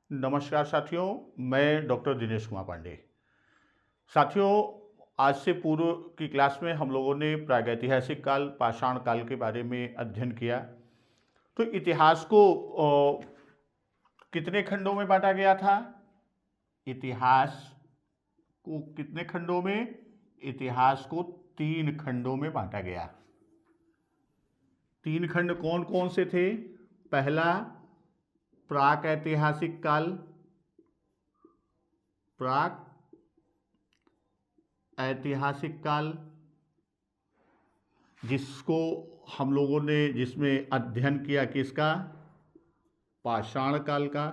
नमस्कार साथियों, मैं डॉक्टर दिनेश कुमार पांडे। साथियों, आज से पूर्व की क्लास में हम लोगों ने प्रागैतिहासिक काल, पाषाण काल के बारे में अध्ययन किया। तो इतिहास को कितने खंडों में बांटा गया था? इतिहास को कितने खंडों में? इतिहास को 3 खंडों में बांटा गया। 3 खंड कौन कौन से थे? पहला प्राक ऐतिहासिक काल, प्राक ऐतिहासिक काल जिसको हम लोगों ने जिसमें अध्ययन किया किसका? पाषाण काल का।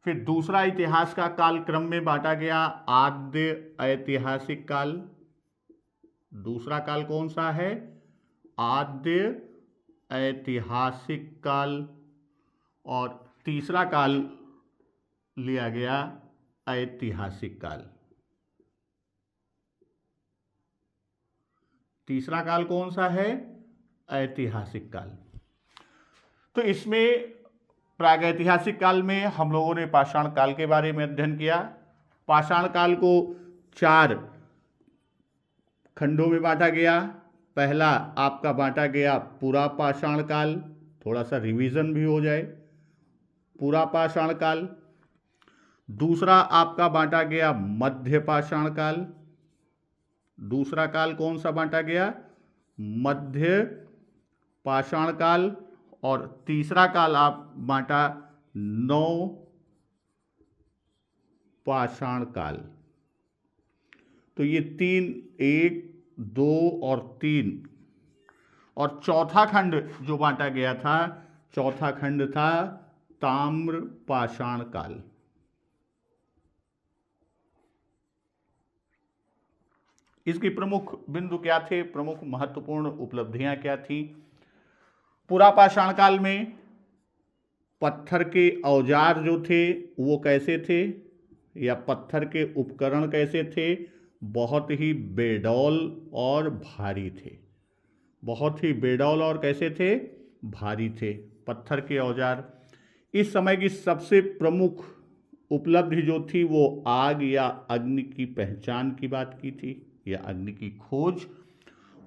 फिर दूसरा इतिहास का काल क्रम में बांटा गया आद्य ऐतिहासिक काल। दूसरा काल कौन सा है? आद्य ऐतिहासिक काल। और तीसरा काल लिया गया ऐतिहासिक काल। तीसरा काल कौन सा है? ऐतिहासिक काल। तो इसमें प्रागैतिहासिक काल में हम लोगों ने पाषाण काल के बारे में अध्ययन किया। पाषाण काल को 4 खंडों में बांटा गया। पहला आपका बांटा गया पूरा पाषाण काल, थोड़ा सा रिवीजन भी हो जाए। पूरा पाषाण काल। दूसरा आपका बांटा गया मध्य पाषाण काल। दूसरा काल कौन सा बांटा गया? मध्य पाषाण काल। और तीसरा काल आप बांटा नव पाषाण काल। तो ये 3, 1, 2 और 3। और चौथा खंड जो बांटा गया था, चौथा खंड था ताम्र पाषाण काल। इसकी प्रमुख बिंदु क्या थे? प्रमुख महत्वपूर्ण उपलब्धियां क्या थी? पूरा पाषाण काल में पत्थर के औजार जो थे वो कैसे थे, या पत्थर के उपकरण कैसे थे? बहुत ही बेडौल और भारी थे। बहुत ही बेडौल और कैसे थे? भारी थे पत्थर के औजार। इस समय की सबसे प्रमुख उपलब्धि जो थी वो आग या अग्नि की पहचान की बात की थी, या अग्नि की खोज।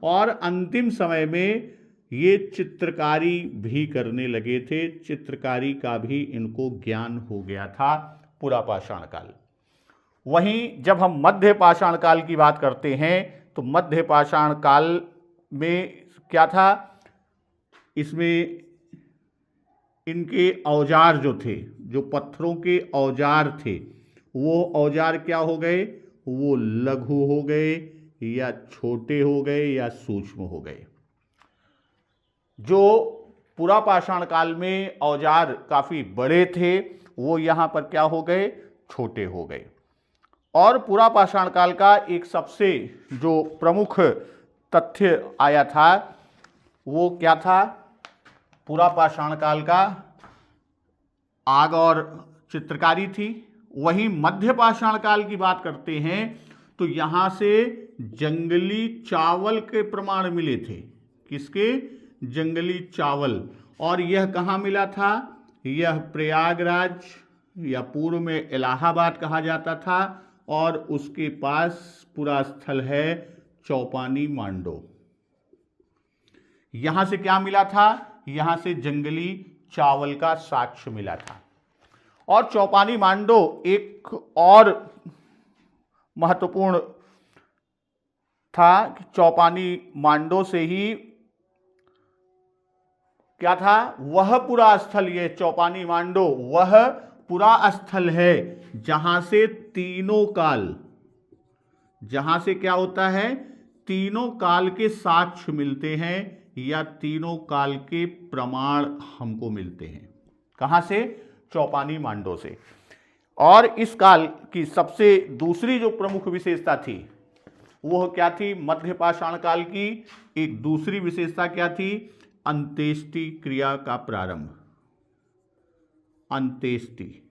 और अंतिम समय में ये चित्रकारी भी करने लगे थे। चित्रकारी का भी इनको ज्ञान हो गया था पूरा पाषाण काल। वहीं जब हम मध्य पाषाण काल की बात करते हैं तो मध्य पाषाण काल में क्या था? इसमें इनके औजार जो थे, जो पत्थरों के औजार थे, वो औजार क्या हो गए? वो लघु हो गए, या छोटे हो गए, या सूक्ष्म हो गए। जो पूरा पाषाण काल में औजार काफी बड़े थे वो यहां पर क्या हो गए? छोटे हो गए। और पूरा पाषाण काल का एक सबसे जो प्रमुख तथ्य आया था वो क्या था? पूरा पाषाण काल का आग और चित्रकारी थी। वहीं मध्य पाषाण काल की बात करते हैं तो यहां से जंगली चावल के प्रमाण मिले थे। किसके? जंगली चावल। और यह कहाँ मिला था? यह प्रयागराज, या पूर्व में इलाहाबाद कहा जाता था, और उसके पास पूरा स्थल है चौपानी मांडो। यहां से क्या मिला था? यहां से जंगली चावल का साक्ष्य मिला था। और चौपानी मांडो एक और महत्वपूर्ण था कि चौपानी मांडो से ही क्या था? वह पूरा स्थल, ये चौपानी मांडो वह पूरा स्थल है जहां से तीनों काल, जहां से क्या होता है? तीनों काल के साक्ष्य मिलते हैं, या तीनों काल के प्रमाण हमको मिलते हैं। कहां से? चौपानी मांडो से। और इस काल की सबसे दूसरी जो प्रमुख विशेषता थी वह क्या थी? मध्य पाषाण काल की एक दूसरी विशेषता क्या थी? अंत्येष्टि क्रिया का प्रारंभ। अंत्येष्टि,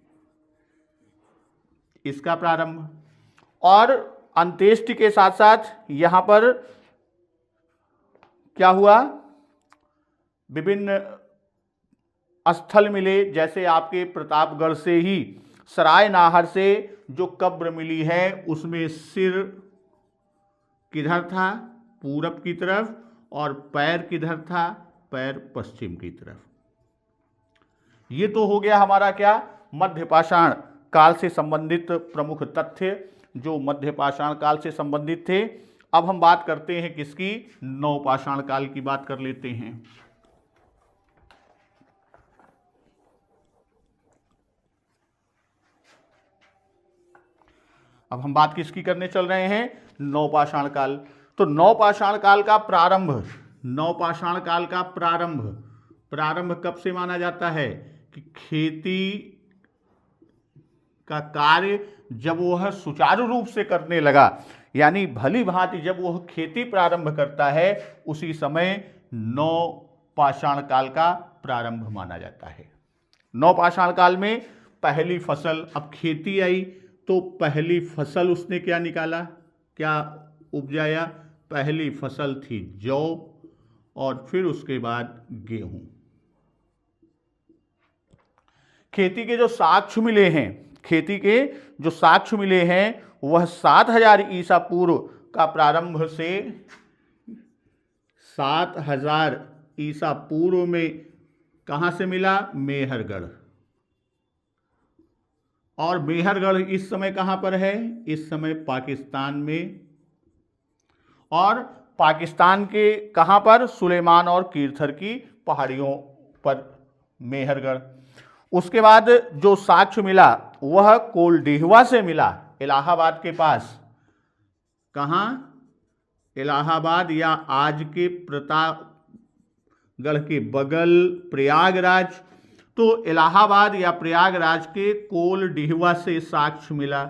इसका प्रारंभ। और अंत्येष्टि के साथ साथ यहां पर क्या हुआ? विभिन्न स्थल मिले, जैसे आपके प्रतापगढ़ से ही सराय नाहर से जो कब्र मिली है उसमें सिर किधर था, पूरब की तरफ, और पैर किधर था, पैर पश्चिम की तरफ। ये तो हो गया हमारा क्या, मध्य पाषाण काल से संबंधित प्रमुख तथ्य जो मध्य पाषाण काल से संबंधित थे। अब हम बात करते हैं किसकी, नवपाषाण काल की बात कर लेते हैं। अब हम बात किसकी करने चल रहे हैं, नवपाषाण काल। तो नवपाषाण काल का प्रारंभ, नवपाषाण काल का प्रारंभ कब से माना जाता है कि खेती का कार्य जब वह सुचारू रूप से करने लगा, यानी भली भांति जब वह खेती प्रारंभ करता है, उसी समय नवपाषाण काल का प्रारंभ माना जाता है। नवपाषाण काल में पहली फसल, अब खेती आई तो पहली फसल उसने क्या निकाला, क्या उपजाया, पहली फसल थी जौ, और फिर उसके बाद गेहूं। खेती के जो साक्ष्य मिले हैं, खेती के जो साक्ष्य मिले हैं वह 7000 ईसा पूर्व का प्रारंभ से 7000 ईसा पूर्व में कहां से मिला, मेहरगढ़। और मेहरगढ़ इस समय कहां पर है, इस समय पाकिस्तान में, और पाकिस्तान के कहां पर, सुलेमान और कीर्थर की पहाड़ियों पर मेहरगढ़। उसके बाद जो साक्ष्य मिला वह कोलडीहवा से मिला, इलाहाबाद के पास। कहां, इलाहाबाद या आज के प्रतापगढ़ के बगल प्रयागराज। तो इलाहाबाद या प्रयागराज के कोलडीहवा से साक्ष्य मिला।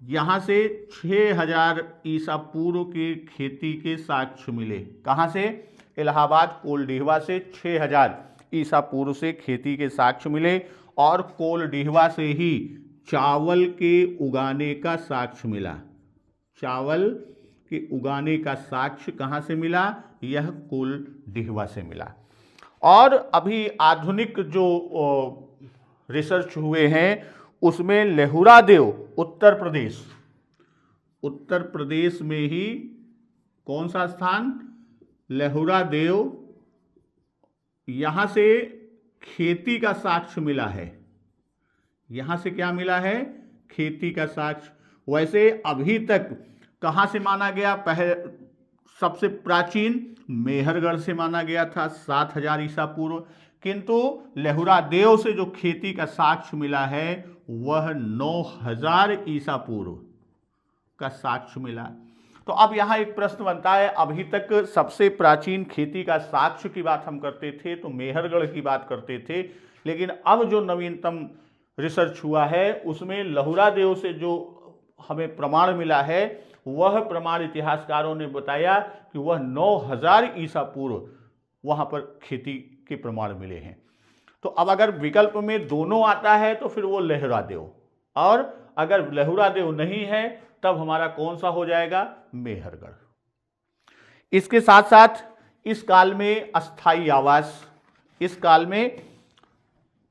यहां से 6000 ईसा पूर्व की खेती के साक्ष्य मिले। कहां से, इलाहाबाद कोलडीहवा से 6000 ईसा पूर्व से खेती के साक्ष्य मिले, और कोलडीहवा से ही चावल के उगाने का साक्ष्य मिला। चावल के उगाने का साक्ष्य कहां से मिला, यह कोलडीहवा से मिला। और अभी आधुनिक जो रिसर्च हुए हैं उसमें लेहुरा देव, उत्तर प्रदेश में ही कौन सा स्थान, लेहुरा देव, यहां से खेती का साक्ष्य मिला है। यहां से क्या मिला है, खेती का साक्ष्य। वैसे अभी तक कहां से माना गया, पहले सबसे प्राचीन मेहरगढ़ से माना गया था 7000 ईसा पूर्व, किंतु लेहुरा देव से जो खेती का साक्ष्य मिला है वह 9000 ईसा पूर्व का साक्ष्य मिला। तो अब यहां एक प्रश्न बनता है, अभी तक सबसे प्राचीन खेती का साक्ष्य की बात हम करते थे तो मेहरगढ़ की बात करते थे, लेकिन अब जो नवीनतम रिसर्च हुआ है उसमें लेहुरा देव से जो हमें प्रमाण मिला है वह प्रमाण इतिहासकारों ने बताया कि वह 9000 ईसा पूर्व वहां पर खेती के प्रमाण मिले हैं। तो अब अगर विकल्प में दोनों आता है तो फिर वो लेहुरा देव, और अगर लेहुरा देव नहीं है तब हमारा कौन सा हो जाएगा, मेहरगढ़। इसके साथ साथ इस काल में अस्थाई आवास, इस काल में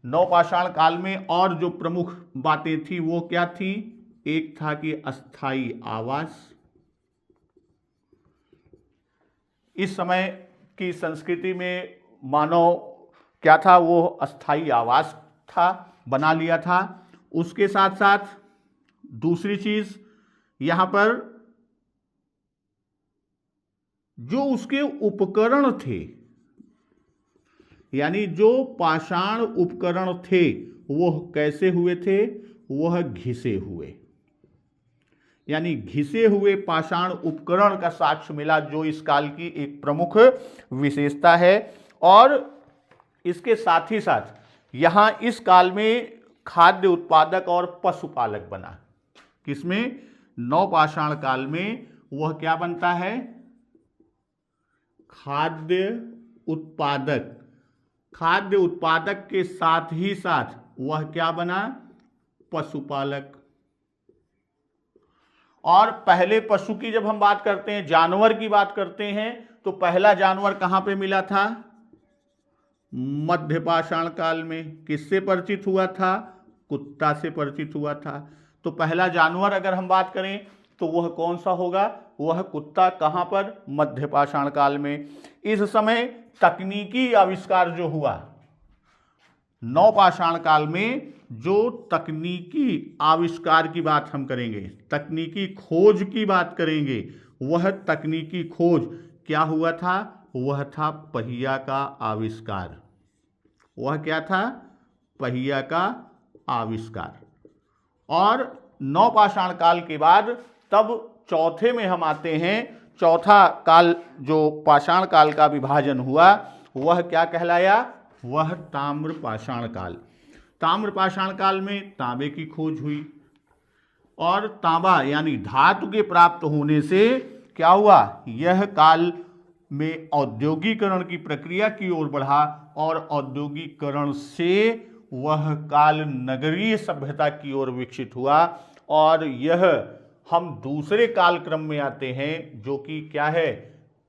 नवपाषाण काल में और जो प्रमुख बातें थी वो क्या थी, एक था कि अस्थाई आवास। इस समय की संस्कृति में मानव क्या था, वो अस्थाई आवास था, बना लिया था। उसके साथ साथ दूसरी चीज यहां पर जो उसके उपकरण थे, यानी जो पाषाण उपकरण थे वह कैसे हुए थे, वह घिसे हुए, यानी घिसे हुए पाषाण उपकरण का साक्ष्य मिला, जो इस काल की एक प्रमुख विशेषता है। और इसके साथ ही साथ यहां इस काल में खाद्य उत्पादक और पशुपालक बना। किसमें, नवपाषाण काल में वह क्या बनता है, खाद्य उत्पादक। खाद्य उत्पादक के साथ ही साथ वह क्या बना, पशुपालक। और पहले पशु की जब हम बात करते हैं, जानवर की बात करते हैं, तो पहला जानवर कहां पे मिला था, मध्य पाषाण काल में किससे परिचित हुआ था? कुत्ता से परिचित हुआ था। तो पहला जानवर अगर हम बात करें तो वह कौन सा होगा? वह कुत्ता। कहाँ पर? मध्य पाषाण काल में। इस समय तकनीकी आविष्कार जो हुआ, नवपाषाण काल में जो तकनीकी आविष्कार की बात हम करेंगे, तकनीकी खोज की बात करेंगे, वह तकनीकी खोज क्या हुआ था? वह था पहिया का आविष्कार। वह क्या था? पहिया का आविष्कार। और नवपाषाण काल के बाद तब चौथे में हम आते हैं। चौथा काल जो पाषाण काल का विभाजन हुआ वह क्या कहलाया? वह ताम्र पाषाण काल। ताम्र पाषाण काल में तांबे की खोज हुई और तांबा यानी धातु के प्राप्त होने से क्या हुआ? यह काल में औद्योगिकरण की प्रक्रिया की ओर बढ़ा और औद्योगिकरण से वह काल नगरीय सभ्यता की ओर विकसित हुआ। और यह हम दूसरे काल क्रम में आते हैं जो कि क्या है?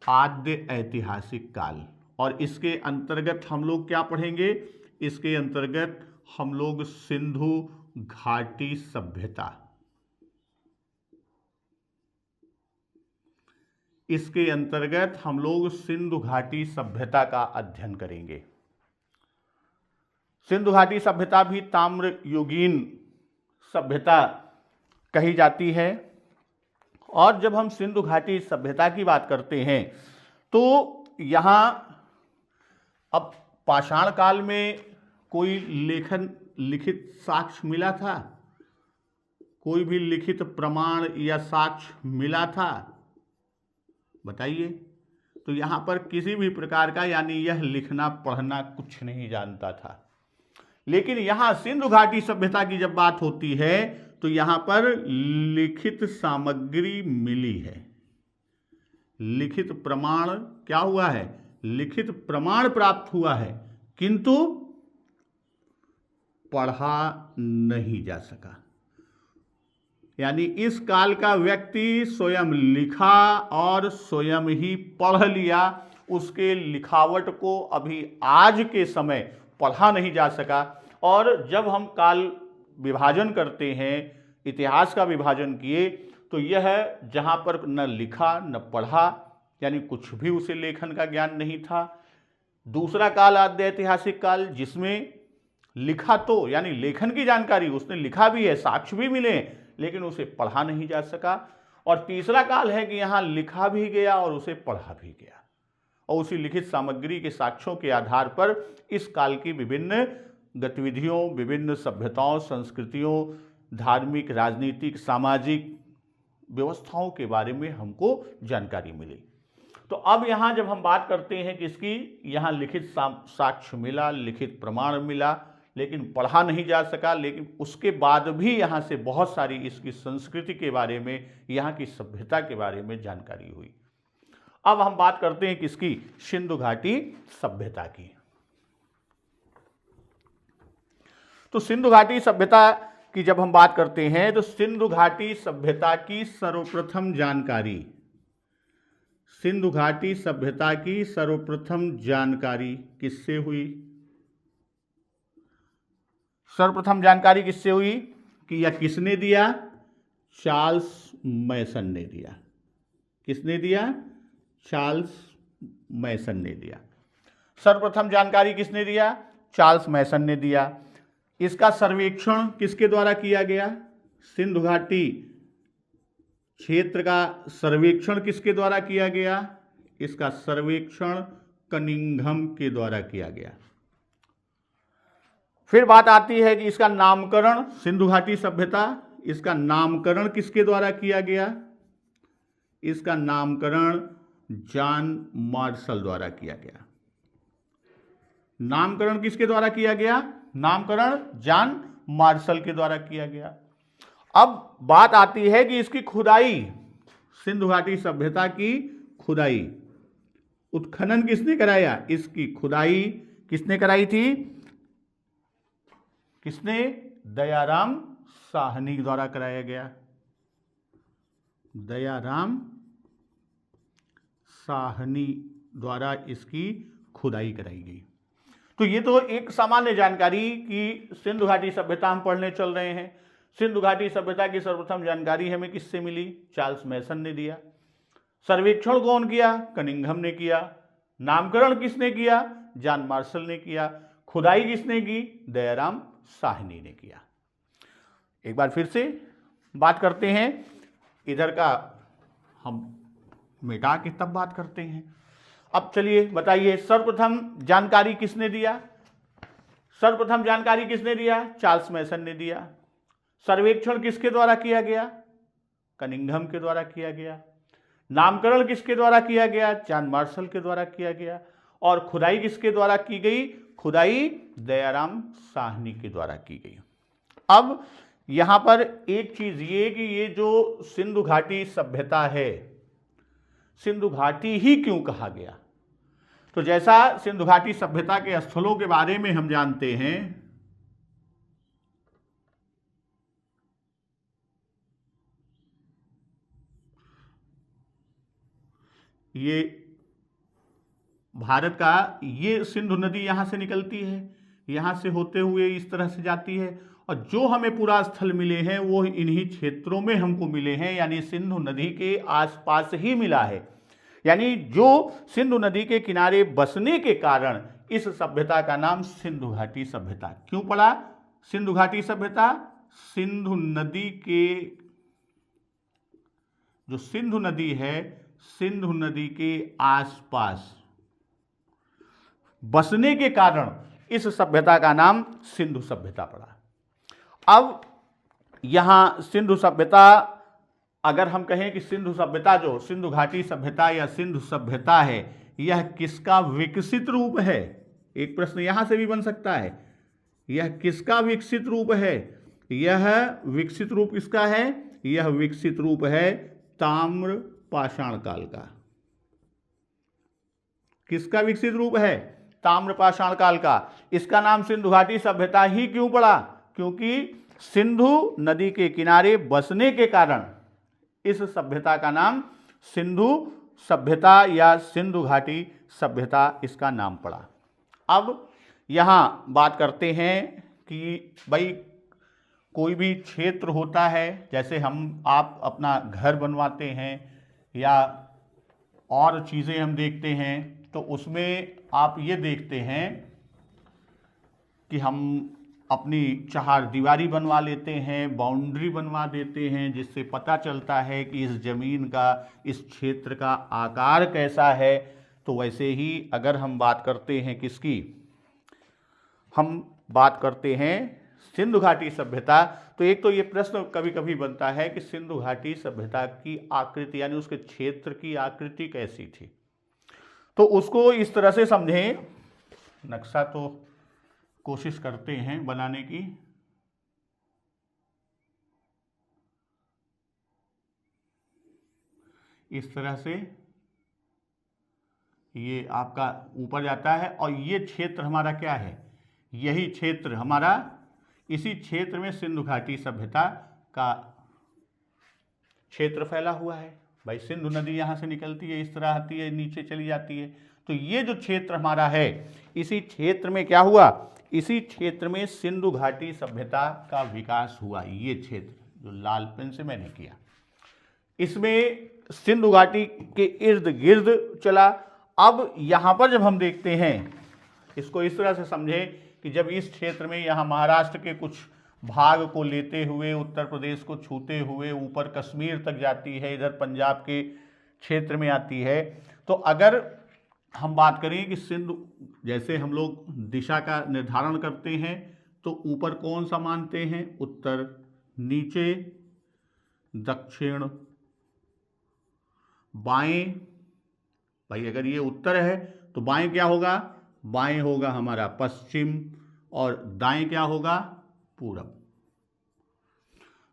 आद्य ऐतिहासिक काल। और इसके अंतर्गत हम लोग क्या पढ़ेंगे? इसके अंतर्गत हम लोग सिंधु घाटी सभ्यता, इसके अंतर्गत हम लोग सिंधु घाटी सभ्यता का अध्ययन करेंगे। सिंधु घाटी सभ्यता भी ताम्र युगीन सभ्यता कही जाती है। और जब हम सिंधु घाटी सभ्यता की बात करते हैं तो यहाँ अब पाषाण काल में कोई लिखित साक्ष्य मिला था? कोई भी लिखित प्रमाण या साक्ष्य मिला था? बताइए। तो यहाँ पर किसी भी प्रकार का यानी यह लिखना पढ़ना कुछ नहीं जानता था। लेकिन यहाँ सिंधु घाटी सभ्यता की जब बात होती है तो यहाँ पर लिखित सामग्री मिली है। लिखित प्रमाण क्या हुआ है? लिखित प्रमाण प्राप्त हुआ है, किंतु पढ़ा नहीं जा सका। यानी इस काल का व्यक्ति स्वयं लिखा और स्वयं ही पढ़ लिया। उसके लिखावट को अभी आज के समय पढ़ा नहीं जा सका। और जब हम काल विभाजन करते हैं, इतिहास का विभाजन किए, तो यह जहाँ पर न लिखा न पढ़ा, यानी कुछ भी उसे लेखन का ज्ञान नहीं था। दूसरा काल आद्य ऐतिहासिक काल, जिसमें लिखा तो यानी लेखन की जानकारी, उसने लिखा भी है, साक्ष्य भी मिले, लेकिन उसे पढ़ा नहीं जा सका। और तीसरा काल है कि यहाँ लिखा भी गया और उसे पढ़ा भी गया, और उसी लिखित सामग्री के साक्ष्यों के आधार पर इस काल की विभिन्न गतिविधियों, विभिन्न सभ्यताओं, संस्कृतियों, धार्मिक, राजनीतिक, सामाजिक व्यवस्थाओं के बारे में हमको जानकारी मिली। तो अब यहाँ जब हम बात करते हैं कि इसकी यहाँ लिखित साक्ष्य मिला, लिखित प्रमाण मिला, लेकिन पढ़ा नहीं जा सका, लेकिन उसके बाद भी यहाँ से बहुत सारी इसकी संस्कृति के बारे में, यहाँ की सभ्यता के बारे में जानकारी हुई। अब हम बात करते हैं किसकी? सिंधु घाटी सभ्यता की। तो सिंधु घाटी सभ्यता की जब हम बात करते हैं तो सिंधु घाटी सभ्यता की सर्वप्रथम जानकारी, सिंधु घाटी सभ्यता की सर्वप्रथम जानकारी किससे हुई? सर्वप्रथम जानकारी किससे हुई कि यह किसने दिया? चार्ल्स मैसन ने दिया। किसने दिया? चार्ल्स मैसन ने दिया। सर्वप्रथम जानकारी किसने दिया? चार्ल्स मैसन ने दिया। इसका सर्वेक्षण किसके द्वारा किया गया? सिंधु घाटी क्षेत्र का सर्वेक्षण किसके द्वारा किया गया? इसका सर्वेक्षण कनिंघम के द्वारा किया गया। फिर बात आती है कि इसका नामकरण, सिंधु घाटी सभ्यता, इसका नामकरण किसके द्वारा किया गया? इसका नामकरण जॉन मार्शल द्वारा किया गया। नामकरण किसके द्वारा किया गया? नामकरण जॉन मार्शल के द्वारा किया गया। अब बात आती है कि इसकी खुदाई, सिंधु घाटी सभ्यता की खुदाई, उत्खनन किसने कराया? इसकी खुदाई किसने कराई थी? किसने? दयाराम साहनी द्वारा कराया गया। दयाराम साहनी द्वारा इसकी खुदाई कराई गई। तो ये तो एक सामान्य जानकारी कि सिंधु घाटी सभ्यता हम पढ़ने चल रहे हैं। सिंधु घाटी सभ्यता की सर्वप्रथम जानकारी हमें किससे मिली? चार्ल्स मैसन ने दिया। सर्वेक्षण कौन किया? कनिंघम ने किया। नामकरण किसने किया? जॉन मार्शल ने किया। खुदाई किसने की? दयाराम साहनी ने किया। एक बार फिर से बात करते हैं, इधर का हम मिटा के तब बात करते हैं। अब चलिए बताइए, सर्वप्रथम जानकारी किसने दिया? सर्वप्रथम जानकारी किसने दिया? चार्ल्स मैसन ने दिया। सर्वेक्षण किसके द्वारा किया गया? कनिंघम के द्वारा किया गया। नामकरण किसके द्वारा किया गया? जॉन मार्शल के द्वारा किया गया। और खुदाई किसके द्वारा की गई? खुदाई दयाराम साहनी के द्वारा की गई। अब यहां पर एक चीज ये कि ये जो सिंधु घाटी सभ्यता है, सिंधु घाटी ही क्यों कहा गया? तो जैसा सिंधु घाटी सभ्यता के स्थलों के बारे में हम जानते हैं, ये भारत का ये सिंधु नदी यहां से निकलती है, यहां से होते हुए इस तरह से जाती है, और जो हमें पूरा स्थल मिले हैं वो इन्हीं क्षेत्रों में हमको मिले हैं, यानी सिंधु नदी के आसपास ही मिला है। यानी जो सिंधु नदी के किनारे बसने के कारण इस सभ्यता का नाम सिंधु घाटी सभ्यता क्यों पड़ा? सिंधु घाटी सभ्यता सिंधु नदी के, जो सिंधु नदी है, सिंधु नदी के आसपास बसने के कारण इस सभ्यता का नाम सिंधु सभ्यता पड़ा। अब यहां सिंधु सभ्यता, अगर हम कहें कि सिंधु सभ्यता, जो सिंधु घाटी सभ्यता या सिंधु सभ्यता है, यह किसका विकसित रूप है? एक प्रश्न यहां से भी बन सकता है, यह किसका विकसित रूप है? यह विकसित रूप किसका है? यह विकसित रूप है ताम्र पाषाण काल का। किसका विकसित रूप है? ताम्र पाषाण काल का। इसका नाम सिंधु घाटी सभ्यता ही क्यों पड़ा? क्योंकि सिंधु नदी के किनारे बसने के कारण इस सभ्यता का नाम सिंधु सभ्यता या सिंधु घाटी सभ्यता इसका नाम पड़ा। अब यहाँ बात करते हैं कि भाई कोई भी क्षेत्र होता है, जैसे आप अपना घर बनवाते हैं या और चीज़ें हम देखते हैं, तो उसमें आप ये देखते हैं कि हम अपनी चार दीवारी बनवा लेते हैं, बाउंड्री बनवा देते हैं, जिससे पता चलता है कि इस ज़मीन का, इस क्षेत्र का आकार कैसा है। तो वैसे ही अगर हम बात करते हैं किसकी, हम बात करते हैं सिंधु घाटी सभ्यता, तो एक तो ये प्रश्न कभी कभी बनता है कि सिंधु घाटी सभ्यता की आकृति यानी उसके क्षेत्र की आकृति कैसी थी। तो उसको इस तरह से समझें, नक्शा तो कोशिश करते हैं बनाने की। इस तरह से ये आपका ऊपर जाता है और ये क्षेत्र हमारा क्या है? यही क्षेत्र हमारा, इसी क्षेत्र में सिंधु घाटी सभ्यता का क्षेत्र फैला हुआ है। भाई सिंधु नदी यहाँ से निकलती है, इस तरह आती है, नीचे चली जाती है, तो ये जो क्षेत्र हमारा है, इसी क्षेत्र में क्या हुआ? इसी क्षेत्र में सिंधु घाटी सभ्यता का विकास हुआ। ये क्षेत्र जो लाल पेन से मैंने किया, इसमें सिंधु घाटी के इर्द गिर्द चला। अब यहाँ पर जब हम देखते हैं, इसको इस तरह से समझें कि जब इस क्षेत्र में यहाँ महाराष्ट्र के कुछ भाग को लेते हुए, उत्तर प्रदेश को छूते हुए ऊपर कश्मीर तक जाती है, इधर पंजाब के क्षेत्र में आती है, तो अगर हम बात करें कि सिंधु, जैसे हम लोग दिशा का निर्धारण करते हैं, तो ऊपर कौन सा मानते हैं? उत्तर, नीचे दक्षिण, बाएं। भाई अगर ये उत्तर है तो बाएं क्या होगा? बाएं होगा हमारा पश्चिम, और दाएं क्या होगा? पूरब।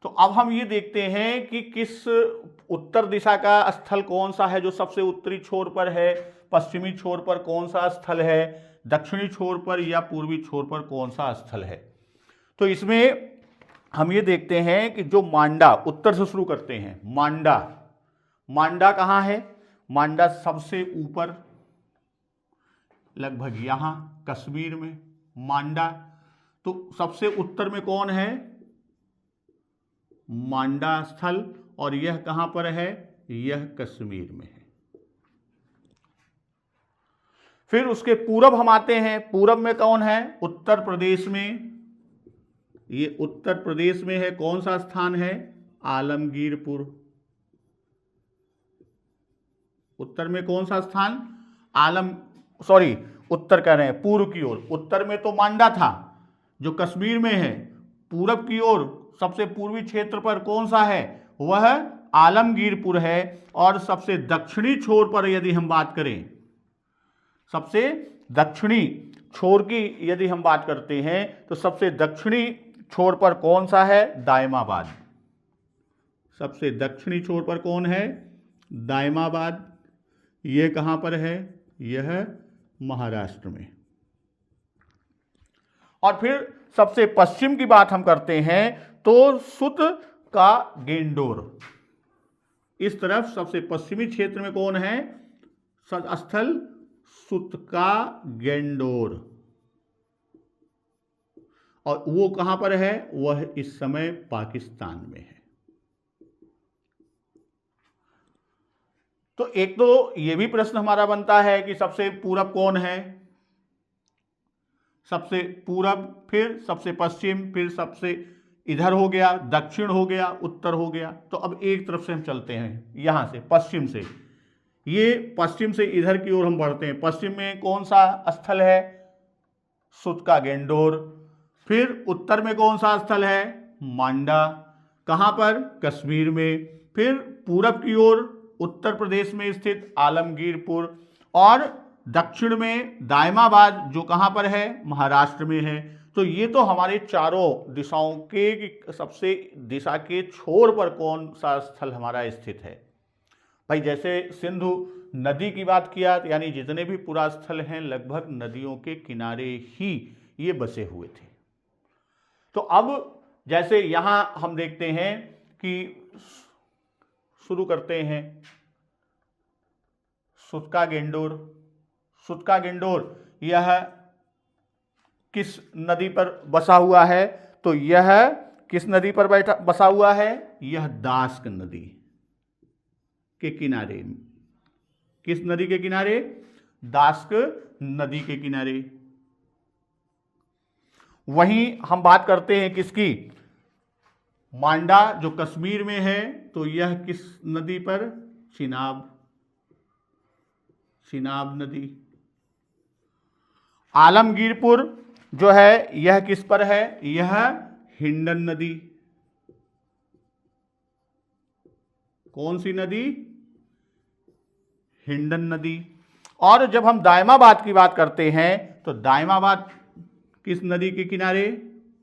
तो अब हम ये देखते हैं कि किस उत्तर दिशा का स्थल कौन सा है जो सबसे उत्तरी छोर पर है, पश्चिमी छोर पर कौन सा स्थल है, दक्षिणी छोर पर या पूर्वी छोर पर कौन सा स्थल है। तो इसमें हम ये देखते हैं कि जो मांडा, उत्तर से शुरू करते हैं, मांडा, मांडा कहाँ है? मांडा सबसे ऊपर लगभग यहाँ कश्मीर में, मांडा। तो सबसे उत्तर में कौन है? मांडा स्थल। और यह कहां पर है? यह कश्मीर में है। फिर उसके पूरब हम आते हैं। पूरब में कौन है? उत्तर प्रदेश में। ये उत्तर प्रदेश में है। कौन सा स्थान है? आलमगीरपुर। उत्तर में कौन सा स्थान? उत्तर कह रहे हैं, पूर्व की ओर। उत्तर में तो मांडा था जो कश्मीर में है। पूरब की ओर सबसे पूर्वी क्षेत्र पर कौन सा है? वह आलमगीरपुर है। और सबसे दक्षिणी छोर पर यदि हम बात करें, सबसे दक्षिणी छोर की यदि हम बात करते हैं, तो सबसे दक्षिणी छोर पर कौन सा है? दायमाबाद। सबसे दक्षिणी छोर पर कौन है? दायमाबाद। यह कहां पर है? यह महाराष्ट्र में। और फिर सबसे पश्चिम की बात हम करते हैं तो सुत का गेंडोर। इस तरफ सबसे पश्चिमी क्षेत्र में कौन है? स्थल सुत का गेंडोर। और वो कहां पर है? वह इस समय पाकिस्तान में है। तो एक तो यह भी प्रश्न हमारा बनता है कि सबसे पूरब कौन है? सबसे पूरब, फिर सबसे पश्चिम, फिर सबसे इधर हो गया, दक्षिण हो गया, उत्तर हो गया। तो अब एक तरफ से हम चलते हैं, यहां से पश्चिम से। ये पश्चिम से इधर की ओर हम बढ़ते हैं। पश्चिम में कौन सा स्थल है? सुत का गेंडोर। फिर उत्तर में कौन सा स्थल है? मांडा। कहां पर? कश्मीर में। फिर पूरब की ओर उत्तर प्रदेश में स्थित आलमगीरपुर। और दक्षिण में दायमाबाद, जो कहां पर है? महाराष्ट्र में है। तो ये तो हमारे चारों दिशाओं के सबसे दिशा के छोर पर कौन सा स्थल हमारा स्थित है। भाई जैसे सिंधु नदी की बात किया, यानी जितने भी पुरा स्थल हैं लगभग नदियों के किनारे ही ये बसे हुए थे। तो अब जैसे यहां हम देखते हैं कि शुरू करते हैं सुत का गेंडोर। सुत का गेंडोर यह किस नदी पर बसा हुआ है? तो यह किस नदी पर बसा हुआ है? यह दास्क नदी के किनारे। किस नदी के किनारे? दास्क नदी के किनारे। वहीं हम बात करते हैं किसकी? मांडा, जो कश्मीर में है। तो यह किस नदी पर? चिनाब। चिनाब नदी। आलमगीरपुर जो है यह किस पर है? यह हिंडन नदी। कौन सी नदी? हिंडन नदी। और जब हम दायमाबाद की बात करते हैं तो दायमाबाद किस नदी के किनारे?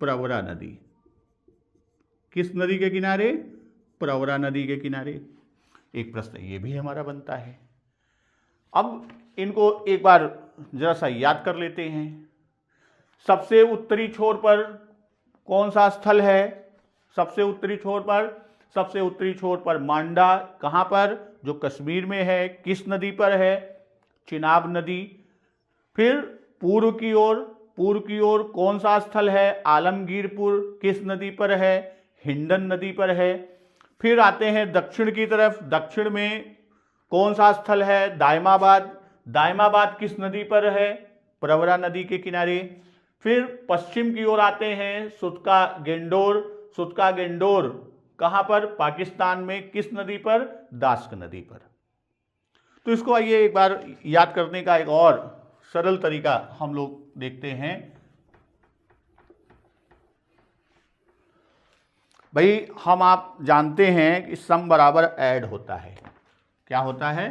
प्रवरा नदी। किस नदी के किनारे? प्रवरा नदी के किनारे। एक प्रश्न ये भी हमारा बनता है। अब इनको एक बार जरा सा याद कर लेते हैं। सबसे उत्तरी छोर पर कौन सा स्थल है? सबसे उत्तरी छोर पर, सबसे उत्तरी छोर पर मांडा। कहां पर? जो कश्मीर में है। किस नदी पर है? चिनाब नदी। फिर पूर्व की ओर, पूर्व की ओर कौन सा स्थल है? आलमगीरपुर। किस नदी पर है? हिंडन नदी पर है। फिर आते हैं दक्षिण की तरफ। दक्षिण में कौन सा स्थल है? दायमाबाद। दायमाबाद किस नदी पर है? प्रवरा नदी के किनारे। फिर पश्चिम की ओर आते हैं सुत का गेंडोर। सुत का गेंडोर कहां पर? पाकिस्तान में। किस नदी पर? दास्क नदी पर। तो इसको आइए एक बार याद करने का एक और सरल तरीका हम लोग देखते हैं। भाई हम आप जानते हैं कि सम बराबर ऐड होता है। क्या होता है?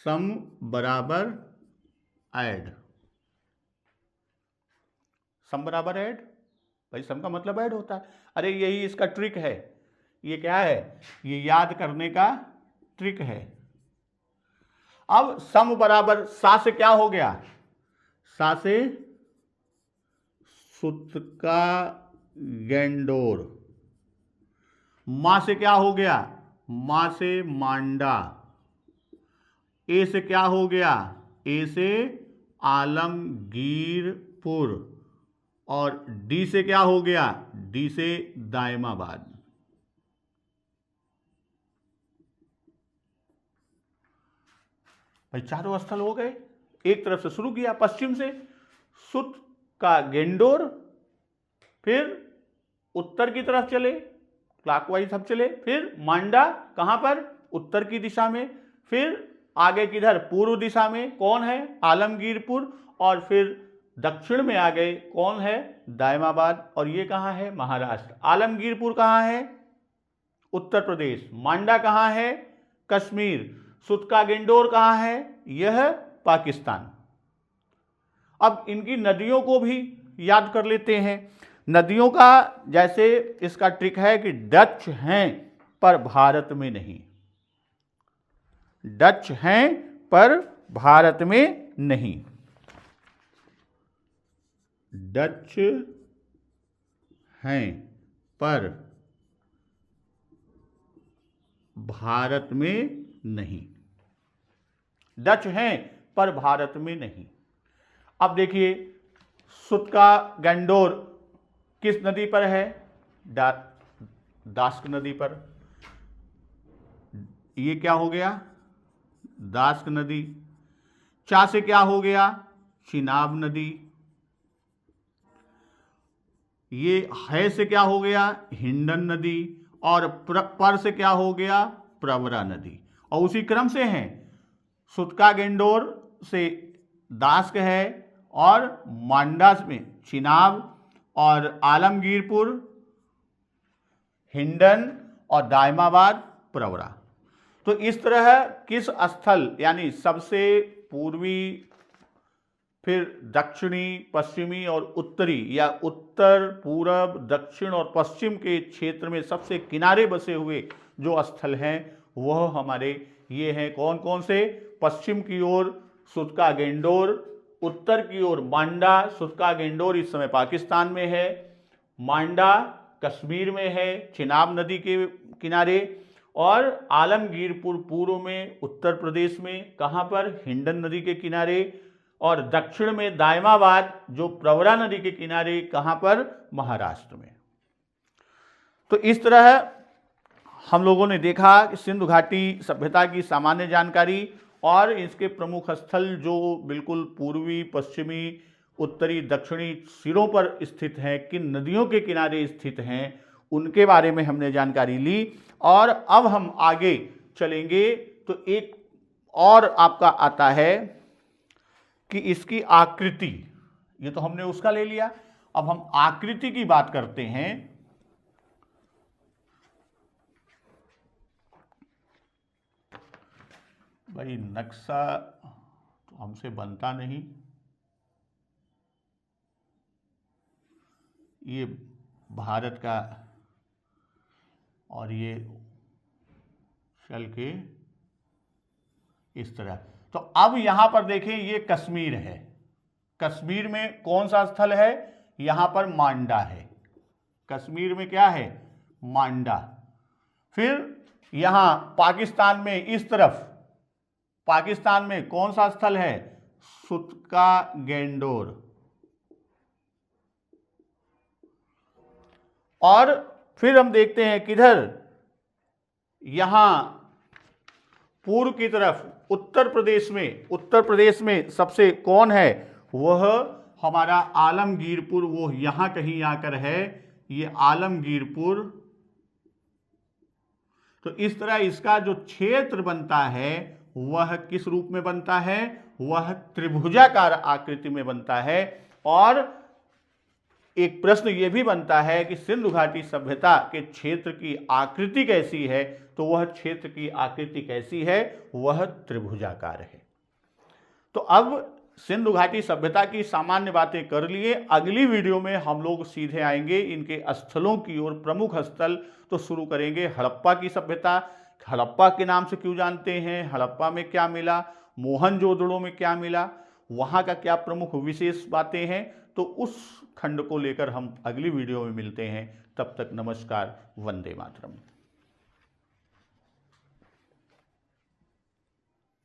सम बराबर ऐड। सम बराबर ऐड। भाई सम का मतलब ऐड होता है। अरे यही इसका ट्रिक है। ये क्या है? ये याद करने का ट्रिक है। अब सम बराबर सा से क्या हो गया? सा से सुत का गेंडोर। मां से क्या हो गया? मां से मांडा। ए से क्या हो गया? ए से आलमगीरपुर, और डी से क्या हो गया, डी से दायमाबाद। भाई चारों स्थल हो गए। एक तरफ से शुरू किया पश्चिम से, सुत का गेंडोर, फिर उत्तर की तरफ चले, क्लॉकवाइज हम चले, फिर मांडा कहां पर, उत्तर की दिशा में, फिर आगे किधर, पूर्व दिशा में कौन है, आलमगीरपुर, और फिर दक्षिण में आ गए, कौन है, दायमाबाद, और ये कहां है, महाराष्ट्र। आलमगीरपुर कहां है, उत्तर प्रदेश। मांडा कहां है, कश्मीर। सुत का गेंडोर कहां है, यह पाकिस्तान। अब इनकी नदियों को भी याद कर लेते हैं। नदियों का जैसे इसका ट्रिक है कि डच हैं पर भारत में नहीं, डच हैं पर भारत में नहीं, डच हैं पर भारत में नहीं, डच हैं पर भारत में नहीं। अब देखिए, सुत का गेंडोर किस नदी पर है, दास्क नदी पर। ये क्या हो गया, दास्क नदी। चा से क्या हो गया, चिनाब नदी। ये है से क्या हो गया, हिंडन नदी। और पर से क्या हो गया, प्रवरा नदी। और उसी क्रम से हैं, सुत का गेंडोर से दास्क है, और मांडा में चिनाब, और आलमगीरपुर, हिंडन, और दायमाबाद, प्रवरा। तो इस तरह किस स्थल, यानी सबसे पूर्वी, फिर दक्षिणी, पश्चिमी और उत्तरी, या उत्तर, पूरब, दक्षिण और पश्चिम के क्षेत्र में सबसे किनारे बसे हुए जो स्थल हैं वह हमारे ये हैं। कौन कौन से, पश्चिम की ओर सुत का गेंडोर, उत्तर की ओर मांडा। सुत का गेंडोर इस समय पाकिस्तान में है, मांडा कश्मीर में है, चिनाब नदी के किनारे, और आलमगीरपुर पूर्व में उत्तर प्रदेश में, कहां पर, हिंडन नदी के किनारे, और दक्षिण में दायमाबाद जो प्रवरा नदी के किनारे, कहां पर, महाराष्ट्र में। तो इस तरह हम लोगों ने देखा कि सिंधु घाटी सभ्यता की सामान्य जानकारी और इसके प्रमुख स्थल जो बिल्कुल पूर्वी, पश्चिमी, उत्तरी, दक्षिणी सिरों पर स्थित हैं, किन नदियों के किनारे स्थित हैं, उनके बारे में हमने जानकारी ली। और अब हम आगे चलेंगे तो एक और आपका आता है कि इसकी आकृति, ये तो हमने उसका ले लिया, अब हम आकृति की बात करते हैं। भाई नक्शा तो हमसे बनता नहीं, ये भारत का, और ये चल के इस तरह। तो अब यहां पर देखें, ये कश्मीर है, कश्मीर में कौन सा स्थल है, यहां पर मांडा है, कश्मीर में क्या है, मांडा। फिर यहां पाकिस्तान में इस तरफ, पाकिस्तान में कौन सा स्थल है, सुत का गेंडोर। और फिर हम देखते हैं किधर, यहां पूर्व की तरफ उत्तर प्रदेश में, उत्तर प्रदेश में सबसे कौन है, वह हमारा आलमगीरपुर, वो यहां कहीं आकर है, ये आलमगीरपुर। तो इस तरह इसका जो क्षेत्र बनता है वह किस रूप में बनता है, वह त्रिभुजाकार आकृति में बनता है। और एक प्रश्न यह भी बनता है कि सिंधु घाटी सभ्यता के क्षेत्र की आकृति कैसी है, तो वह क्षेत्र की आकृति कैसी है, वह त्रिभुजाकार है। तो अब सिंधु घाटी सभ्यता की सामान्य बातें कर लिए, अगली वीडियो में हम लोग सीधे आएंगे इनके स्थलों की ओर। प्रमुख स्थल तो शुरू करेंगे हड़प्पा की सभ्यता। हड़प्पा के नाम से क्यों जानते हैं, हड़प्पा में क्या मिला, मोहनजोदड़ो में क्या मिला, वहां का क्या प्रमुख विशेष बातें हैं, तो उस खंड को लेकर हम अगली वीडियो में मिलते हैं। तब तक नमस्कार, वंदे मातरम।